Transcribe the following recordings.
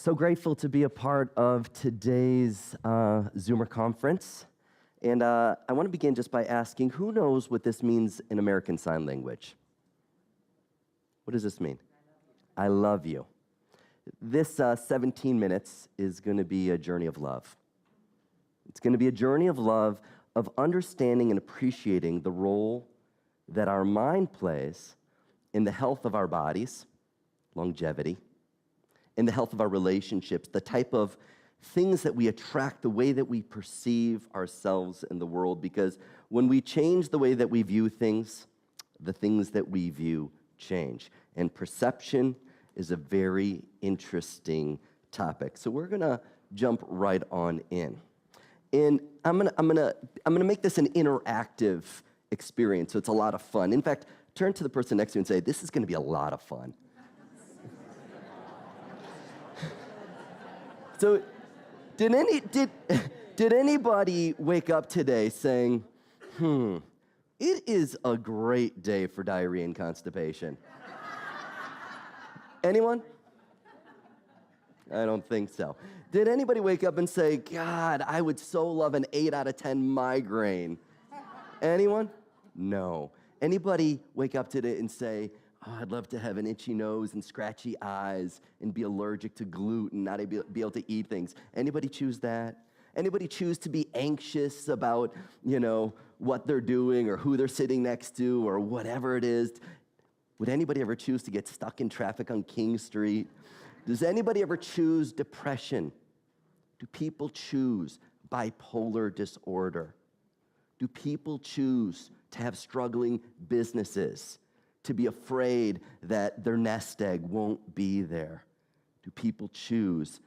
So grateful to be a part of today's Zoomer conference. And I want to begin just by asking, who knows what this means in American Sign Language? What does this mean? I love you. This 17 minutes is going to be a journey of love. It's going to be a journey of love, of understanding and appreciating the role that our mind plays in the health of our bodies, longevity, in the health of our relationships, the type of things that we attract, the way that we perceive ourselves in the world, because when we change the way that we view things, the things that we view change. And perception is a very interesting topic. So we're gonna jump right on in. And I'm gonna make this an interactive experience, so it's a lot of fun. In fact, turn to the person next to you and say, this is gonna be a lot of fun. So, did anybody wake up today saying, it is a great day for diarrhea and constipation? Anyone? I don't think so. Did anybody wake up and say, God, I would so love an 8 out of 10 migraine? Anyone? No. Anybody wake up today and say, oh, I'd love to have an itchy nose and scratchy eyes and be allergic to gluten, not be able to eat things? Anybody choose that? Anybody choose to be anxious about, what they're doing or who they're sitting next to or whatever it is? Would anybody ever choose to get stuck in traffic on King Street? Does anybody ever choose depression? Do people choose bipolar disorder? Do people choose to have struggling businesses, to be afraid that their nest egg won't be there? Do people choose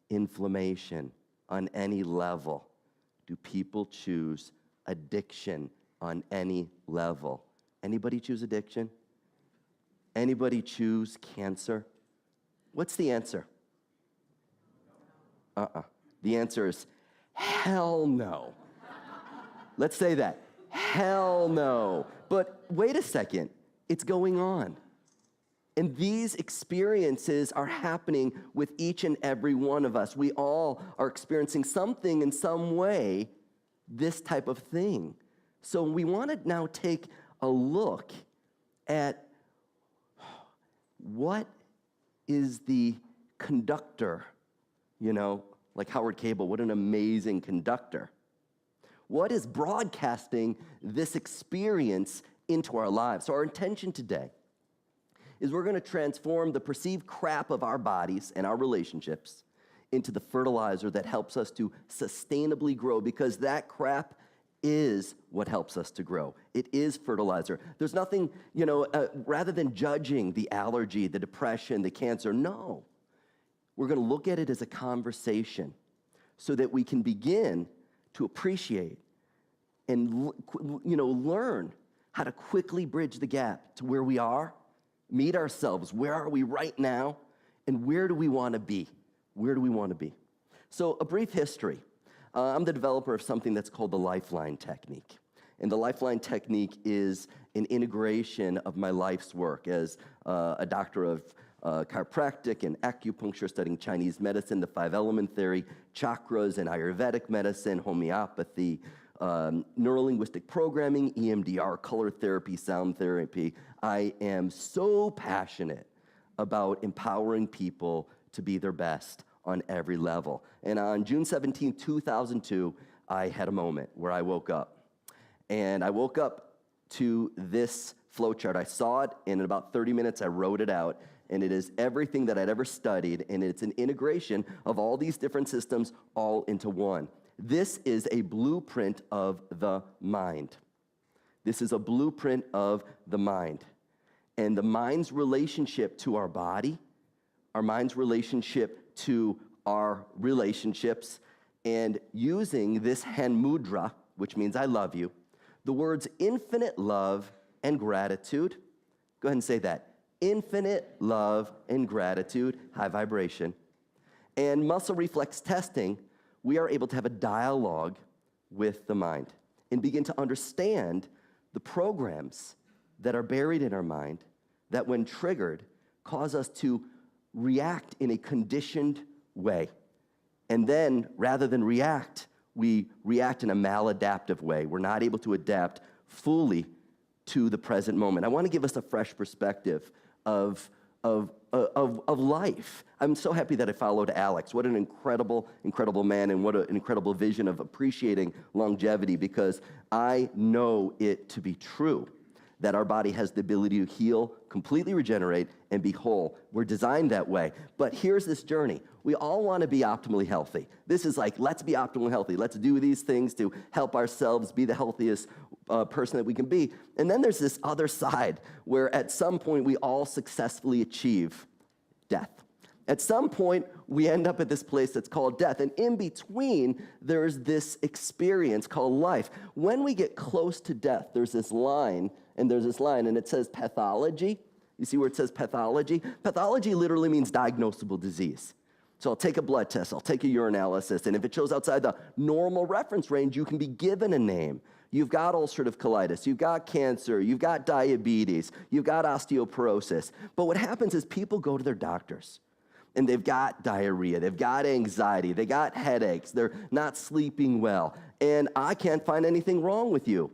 inflammation on any level? Do people choose addiction on any level? Anybody choose addiction? Anybody choose cancer? What's the answer? The answer is hell no. Let's say that. Hell no. But wait a second. It's going on. And these experiences are happening with each and every one of us. We all are experiencing something in some way, this type of thing. So we want to now take a look at what is the conductor, like Howard Cable, what an amazing conductor. What is broadcasting this experience into our lives? So our intention today is we're going to transform the perceived crap of our bodies and our relationships into the fertilizer that helps us to sustainably grow, because that crap is what helps us to grow. It is fertilizer. There's nothing, rather than judging the allergy, the depression, the cancer, no. We're going to look at it as a conversation so that we can begin to appreciate and, learn how to quickly bridge the gap to where we are, meet ourselves, where are we right now, and where do we want to be? Where do we want to be? So a brief history. I'm the developer of something that's called the Lifeline Technique. And the Lifeline Technique is an integration of my life's work as a doctor of chiropractic and acupuncture, studying Chinese medicine, the 5-element theory, chakras and Ayurvedic medicine, homeopathy, neurolinguistic programming, EMDR, color therapy, sound therapy. I am so passionate about empowering people to be their best on every level. And on June 17, 2002, I had a moment where I woke up. And I woke up to this flowchart. I saw it, and in about 30 minutes, I wrote it out. And it is everything that I'd ever studied, and it's an integration of all these different systems all into one. This is a blueprint of the mind. This is a blueprint of the mind. And the mind's relationship to our body, our mind's relationship to our relationships, and using this hand mudra, which means I love you, the words infinite love and gratitude. Go ahead and say that. Infinite love and gratitude, high vibration. And muscle reflex testing, we are able to have a dialogue with the mind and begin to understand the programs that are buried in our mind that when triggered cause us to react in a conditioned way. And then, rather than react, we react in a maladaptive way. We're not able to adapt fully to the present moment. I want to give us a fresh perspective of life. I'm so happy that I followed Alex. What an incredible, incredible man, and what an incredible vision of appreciating longevity, because I know it to be true that our body has the ability to heal, completely regenerate, and be whole. We're designed that way. But here's this journey. We all want to be optimally healthy. This is like, let's be optimally healthy. Let's do these things to help ourselves be the healthiest person that we can be. And then there's this other side where at some point we all successfully achieve death. At some point, we end up at this place that's called death. And in between, there's this experience called life. When we get close to death, there's this line, and it says pathology. You see where it says pathology? Pathology literally means diagnosable disease. So I'll take a blood test, I'll take a urinalysis, and if it shows outside the normal reference range, you can be given a name. You've got ulcerative colitis, you've got cancer, you've got diabetes, you've got osteoporosis. But what happens is people go to their doctors, and they've got diarrhea, they've got anxiety, they got headaches, they're not sleeping well, and I can't find anything wrong with you.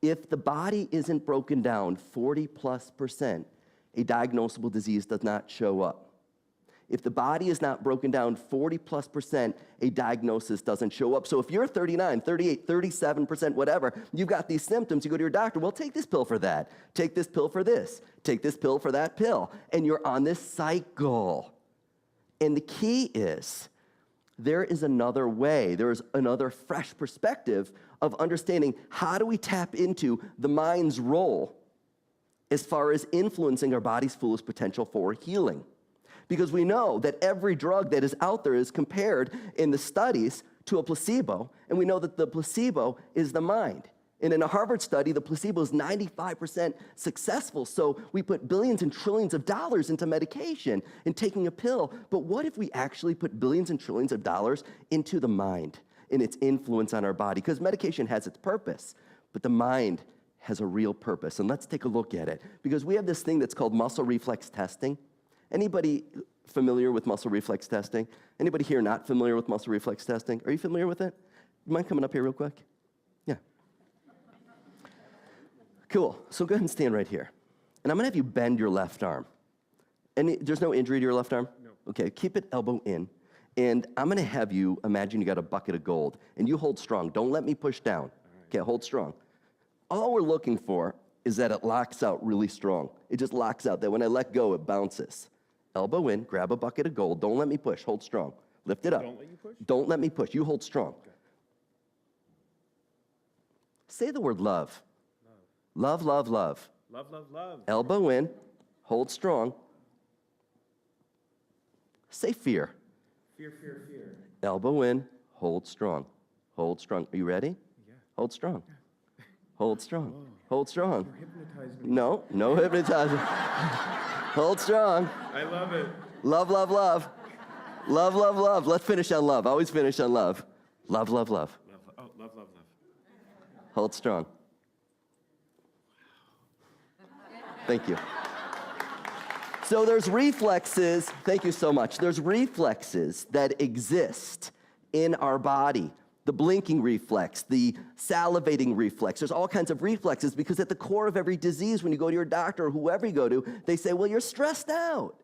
If the body isn't broken down 40+%, a diagnosable disease does not show up. If the body is not broken down 40+%, a diagnosis doesn't show up. So if you're 39, 38, 37%, whatever, you've got these symptoms, you go to your doctor, well, take this pill for that, take this pill for this, take this pill for that pill, and you're on this cycle. And the key is, there is another way, there is another fresh perspective of understanding how do we tap into the mind's role as far as influencing our body's fullest potential for healing. Because we know that every drug that is out there is compared in the studies to a placebo, and we know that the placebo is the mind. And in a Harvard study, the placebo is 95% successful, so we put billions and trillions of dollars into medication and taking a pill. But what if we actually put billions and trillions of dollars into the mind and its influence on our body? Because medication has its purpose, but the mind has a real purpose. And let's take a look at it. Because we have this thing that's called muscle reflex testing. Anybody familiar with muscle reflex testing? Anybody here not familiar with muscle reflex testing? Are you familiar with it? You mind coming up here real quick? Yeah. Cool. So go ahead and stand right here. And I'm going to have you bend your left arm. And there's no injury to your left arm? No. Okay, keep it elbow in. And I'm going to have you imagine you got a bucket of gold. And you hold strong. Don't let me push down. Right. Okay, hold strong. All we're looking for is that it locks out really strong. It just locks out, that when I let go, it bounces. Elbow in, grab a bucket of gold. Don't let me push. Hold strong. Lift it up. Don't let you push? Don't let me push. You hold strong. Okay. Say the word love. Love, love, love. Love, love, love. Elbow in, hold strong. Say fear. Fear, fear, fear. Elbow in, hold strong. Hold strong. Are you ready? Yeah. Hold strong. Yeah. Hold strong. Whoa. Hold strong. You're hypnotizing me. No hypnotizing. Hold strong. I love it. Love, love, love. Love, love, love. Let's finish on love. Always finish on love. Love, love, love. Love, love, love. Hold strong. Thank you. So there's reflexes, thank you so much. There's reflexes that exist in our body. The blinking reflex, the salivating reflex. There's all kinds of reflexes because at the core of every disease, when you go to your doctor or whoever you go to, they say, well, you're stressed out.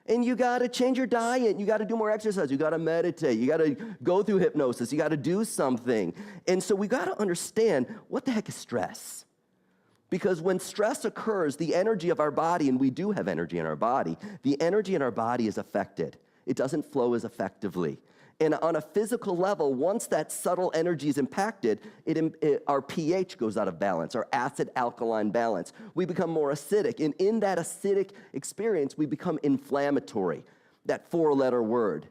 And you got to change your diet. You got to do more exercise. You got to meditate. You got to go through hypnosis. You got to do something. And so we got to understand, what the heck is stress? Because when stress occurs, the energy of our body, and we do have energy in our body, the energy in our body is affected. It doesn't flow as effectively. And on a physical level, once that subtle energy is impacted, our pH goes out of balance, our acid-alkaline balance. We become more acidic. And in that acidic experience, we become inflammatory. That four-letter word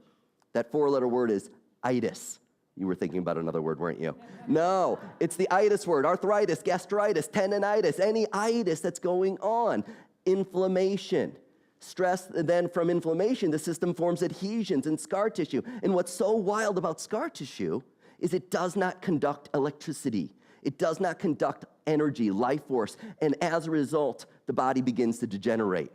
is itis. You were thinking about another word, weren't you? No, it's the itis word. Arthritis, gastritis, tendinitis, any itis that's going on. Inflammation. Stress, then from inflammation, the system forms adhesions and scar tissue. And what's so wild about scar tissue is it does not conduct electricity. It does not conduct energy, life force. And as a result, the body begins to degenerate.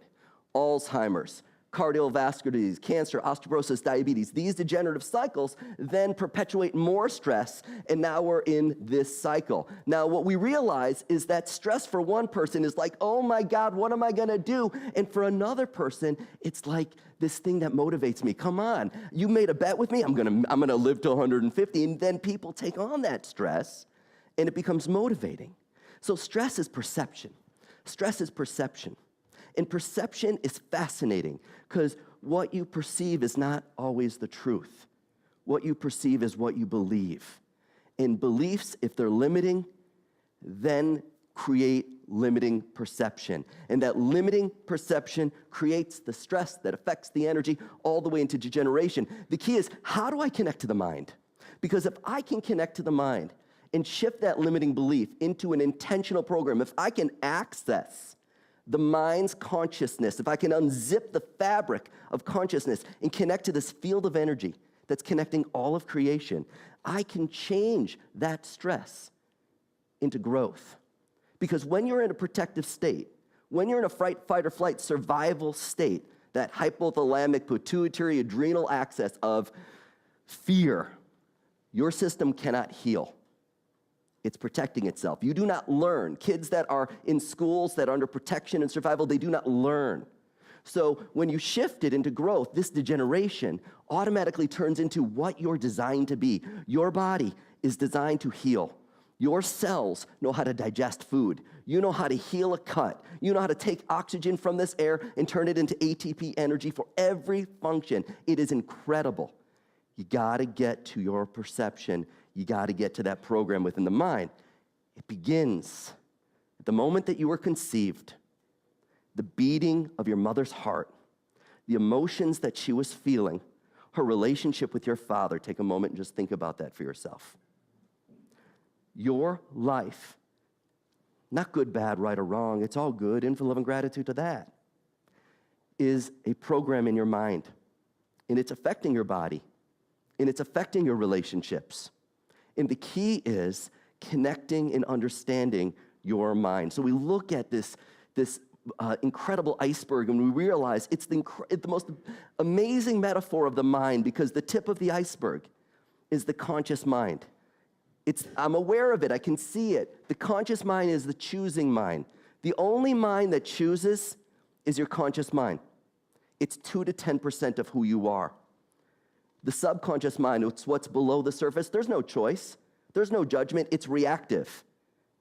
Alzheimer's, cardiovascular disease, cancer, osteoporosis, diabetes. These degenerative cycles then perpetuate more stress, and now we're in this cycle. Now, what we realize is that stress for one person is like, oh my God, what am I gonna do? And for another person, it's like this thing that motivates me. Come on, you made a bet with me, I'm gonna live to 150, and then people take on that stress, and it becomes motivating. So stress is perception. Stress is perception. And perception is fascinating because what you perceive is not always the truth. What you perceive is what you believe. And beliefs, if they're limiting, then create limiting perception. And that limiting perception creates the stress that affects the energy all the way into degeneration. The key is, how do I connect to the mind? Because if I can connect to the mind and shift that limiting belief into an intentional program, if I can access the mind's consciousness, if I can unzip the fabric of consciousness and connect to this field of energy that's connecting all of creation, I can change that stress into growth. Because when you're in a protective state, when you're in a fight, or flight, survival state, that hypothalamic, pituitary, adrenal axis of fear, your system cannot heal. It's protecting itself. You do not learn. Kids that are in schools that are under protection and survival, they do not learn. So when you shift it into growth, this degeneration automatically turns into what you're designed to be. Your body is designed to heal. Your cells know how to digest food. You know how to heal a cut. You know how to take oxygen from this air and turn it into ATP energy for every function. It is incredible. You gotta get to your perception. You got to get to that program within the mind. It begins at the moment that you were conceived, the beating of your mother's heart, the emotions that she was feeling, her relationship with your father. Take a moment and just think about that for yourself. Your life, not good, bad, right, or wrong, it's all good, infinite love and gratitude to that, is a program in your mind. And it's affecting your body. And it's affecting your relationships. And the key is connecting and understanding your mind. So we look at this incredible iceberg and we realize it's the most amazing metaphor of the mind, because the tip of the iceberg is the conscious mind. I'm aware of it. I can see it. The conscious mind is the choosing mind. The only mind that chooses is your conscious mind. It's 2 to 10% of who you are. The subconscious mind, it's what's below the surface. There's no choice. There's no judgment. It's reactive.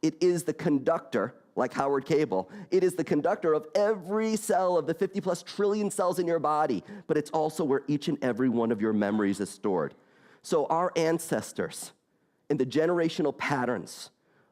It is the conductor, like Howard Cable. It is the conductor of every cell of the 50+ trillion cells in your body, but it's also where each and every one of your memories is stored. So our ancestors and the generational patterns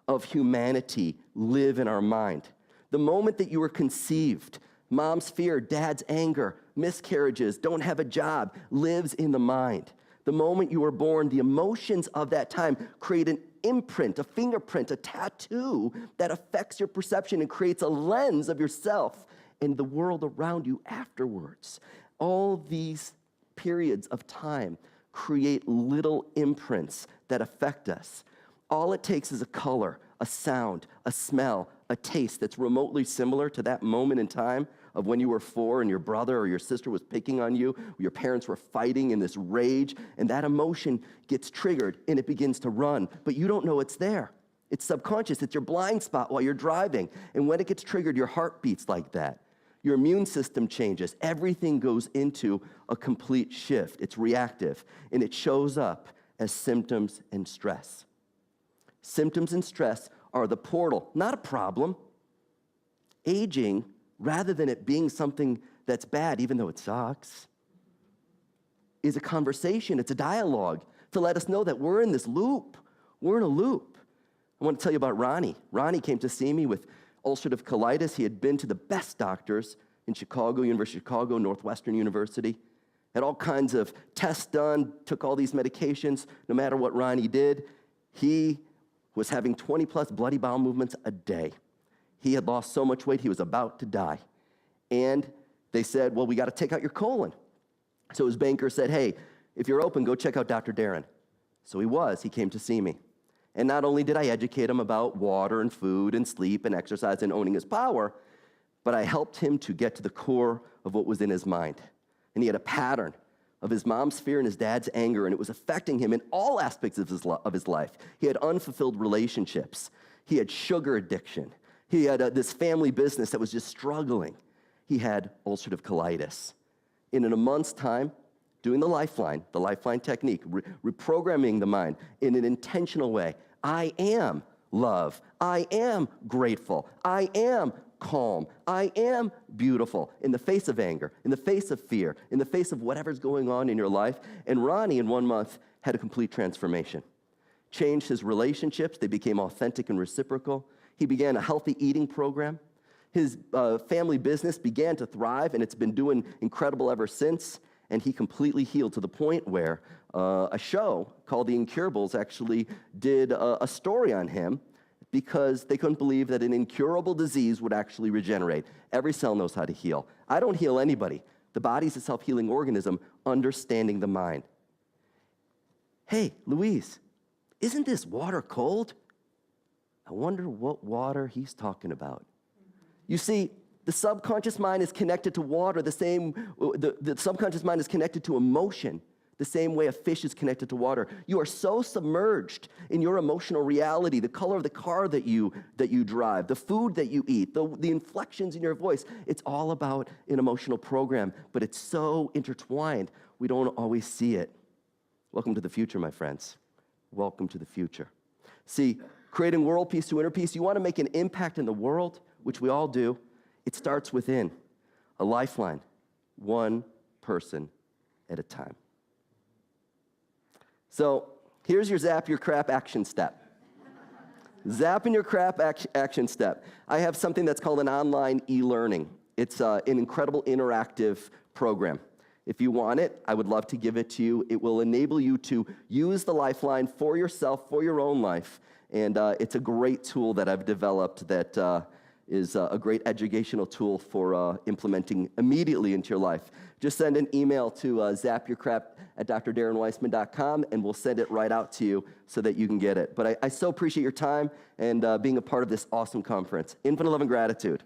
of humanity live in our mind. The moment that you were conceived, mom's fear, dad's anger, miscarriages, don't have a job, lives in the mind. The moment you were born, the emotions of that time create an imprint, a fingerprint, a tattoo that affects your perception and creates a lens of yourself and the world around you afterwards. All these periods of time create little imprints that affect us. All it takes is a color, a sound, a smell, a taste that's remotely similar to that moment in time of when you were 4 and your brother or your sister was picking on you, your parents were fighting in this rage, and that emotion gets triggered and it begins to run, but you don't know it's there. It's subconscious. It's your blind spot while you're driving, and when it gets triggered, your heart beats like that. Your immune system changes. Everything goes into a complete shift. It's reactive, and it shows up as symptoms and stress. Symptoms and stress are the portal, not a problem. Aging, rather than it being something that's bad, even though it sucks, is a conversation, it's a dialogue to let us know that we're in this loop. We're in a loop. I want to tell you about Ronnie. Ronnie came to see me with ulcerative colitis. He had been to the best doctors in Chicago, University of Chicago, Northwestern University, had all kinds of tests done, took all these medications. No matter what Ronnie did, he was having 20+ bloody bowel movements a day. He had lost so much weight, he was about to die. And they said, well, we got to take out your colon. So his banker said, hey, if you're open, go check out Dr. Darren. So he came to see me. And not only did I educate him about water and food and sleep and exercise and owning his power, but I helped him to get to the core of what was in his mind. And he had a pattern of his mom's fear and his dad's anger, and it was affecting him in all aspects of his life. He had unfulfilled relationships. He had sugar addiction. He had this family business that was just struggling. He had ulcerative colitis. And in a month's time, doing the lifeline technique, reprogramming the mind in an intentional way. I am love. I am grateful. I am calm. I am beautiful in the face of anger, in the face of fear, in the face of whatever's going on in your life. And Ronnie, in 1 month, had a complete transformation. Changed his relationships. They became authentic and reciprocal. He began a healthy eating program. His family business began to thrive, and it's been doing incredible ever since. And he completely healed to the point where a show called The Incurables actually did a story on him because they couldn't believe that an incurable disease would actually regenerate. Every cell knows how to heal. I don't heal anybody. The body's a self-healing organism, understanding the mind. Hey, Louise, isn't this water cold? I wonder what water he's talking about. You see, the subconscious mind is connected to water the subconscious mind is connected to emotion the same way a fish is connected to water. You are so submerged in your emotional reality, the color of the car that you drive, the food that you eat, the inflections in your voice. It's all about an emotional program, but it's so intertwined, we don't always see it. Welcome to the future, my friends. Welcome to the future. See, creating world peace to inner peace, you want to make an impact in the world, which we all do. It starts within. A lifeline, one person at a time. So here's your zap your crap action step. Zapping your crap action step. I have something that's called an online e-learning. It's an incredible interactive program. If you want it, I would love to give it to you. It will enable you to use the lifeline for yourself, for your own life. And it's a great tool that I've developed that is a great educational tool for implementing immediately into your life. Just send an email to zapyourcrap@drdarrenweissman.com, and we'll send it right out to you so that you can get it. But I so appreciate your time and being a part of this awesome conference. Infinite love and gratitude.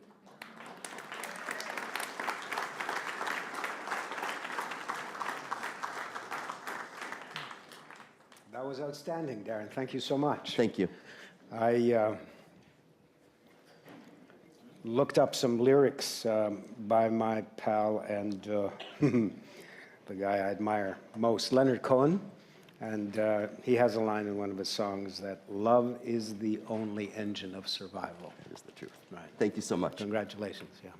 That was outstanding, Darren. Thank you so much. Thank you. I looked up some lyrics by my pal and the guy I admire most, Leonard Cohen, and he has a line in one of his songs that love is the only engine of survival. That is the truth. Right. Thank you so much. Congratulations. Yeah.